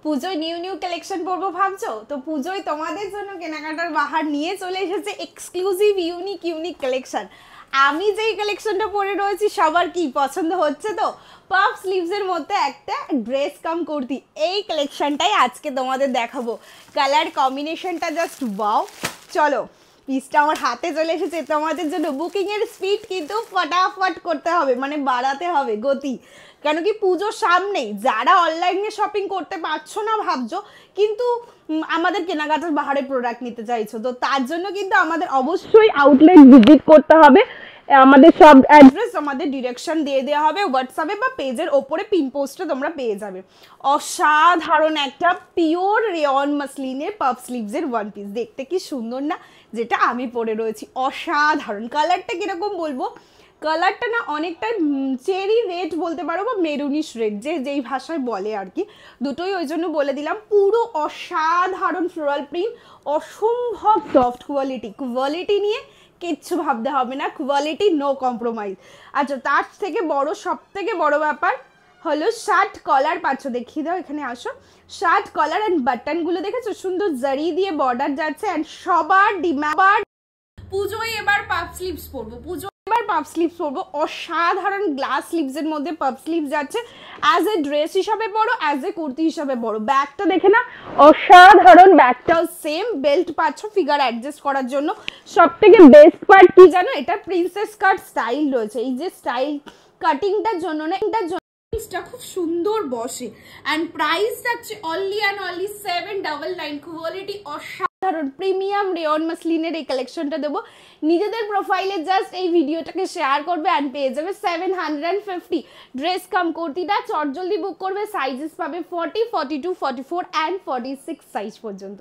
পুজোয় new new collection পরবো ভাবছো? তো পুজোয় তোমাদের জন্য কেনাকাটার বাহার নিয়ে চলে এসেছে এক্সক্লুসিভ ইউনিক ইউনিক কালেকশন। আমি যেই কালেকশনটা পরে রয়েছি সবার কি পছন্দ হচ্ছে? তো পাফ স্লিভসের মধ্যে একটা ড্রেস কাম কুর্তি, এই কালেকশনটাই আজকে তোমাদের দেখাবো। কালার কম্বিনেশনটা জাস্ট ওয়াও। চলো, পিসটা আমার হাতে চলে এসেছে। তোমাদের জন্য বুকিংয়ের স্পিড কিন্তু ফটাফট করতে হবে, মানে বাড়াতে হবে গতি। কেন কি পুজোর সামনেই, যারা অনলাইনে শপিং করতে পারছো না ভাবছো, কিন্তু আমাদের কেনাকাটার বাহারে প্রোডাক্ট নিতে চাইছো, তো তার জন্য কিন্তু আমাদের অবশ্যই আউটলেট ভিজিট করতে হবে। আমাদের সব অ্যাড্রেস, আমাদের ডিরেকশন দিয়ে দেওয়া হবে হোয়াটসঅ্যাপে বা পেজের ওপরে পিন পোস্টে তোমরা পেয়ে যাবে। অসাধারণ একটা পিওর রেয়ন মাসলিনের পাফ স্লিভসের ওয়ান পিস, দেখতে কি সুন্দর না? যেটা আমি পরে রয়েছি অসাধারণ। কালারটা কিরকম বলবো, কালারটা না অনেকটা চেরি রেড বলতে পারো বা মেরুনিশ রেড, যে যেই ভাষায় বলে আর কি, দুটোই ওই জন্য বলে দিলাম। পুরো অসাধারণ ফ্লোরাল প্রিন্ট, অসম্ভব সফট কোয়ালিটি। কোয়ালিটি নিয়ে কিচ্ছু ভাবতে হবে না, কোয়ালিটি নো কম্প্রোমাইজ। আচ্ছা, তার থেকে বড়, সব থেকে বড় ব্যাপার হলো শার্ট কলার পাচ্ছ, দেখিয়ে দাও, এখানে আসো। শার্ট কলার অ্যান্ড বাটনগুলো দেখেছো, সুন্দর জারি দিয়ে বর্ডার যাচ্ছে। অ্যান্ড সবার ডিমান্ড, পুজোয় এবার পাফ স্লিভস পরবো, পুজো এবার পাফ স্লিভস পরবো। অসাধারণ গ্লাস স্লিভসের মধ্যে পাফ স্লিভস যাচ্ছে। অ্যাজ এ ড্রেস হিসাবে পরো, অ্যাজ এ কুর্তি হিসাবে পরো। ব্যাগটা দেখে না, অসাধারণ। ব্যাগটাও সেম বেল্ট পাচ্ছ ফিগার অ্যাডজাস্ট করার জন্য। সব থেকে বেস্ট পার্ট কি জানো, এটা প্রিন্সেস কাট স্টাইল রয়েছে। এই যে স্টাইল কাটিংটার জন্য না, এটার জন্য খুব সুন্দর বসে। অ্যান্ড প্রাইস থাকছে অনলি অ্যান্ড অনলি 799। কোয়ালিটি অসাধারণ প্রিমিয়াম রেয়ন মাসলিনের এই কালেকশনটা দেবো। নিজেদের প্রোফাইলে জাস্ট এই ভিডিওটাকে শেয়ার করবে অ্যান্ড পেয়ে যাবে 750 ড্রেস কাম কুর্তিটা। চটজলদি বুক করবে, সাইজেস পাবে 40, 42, 44 অ্যান্ড 46 সাইজ পর্যন্ত।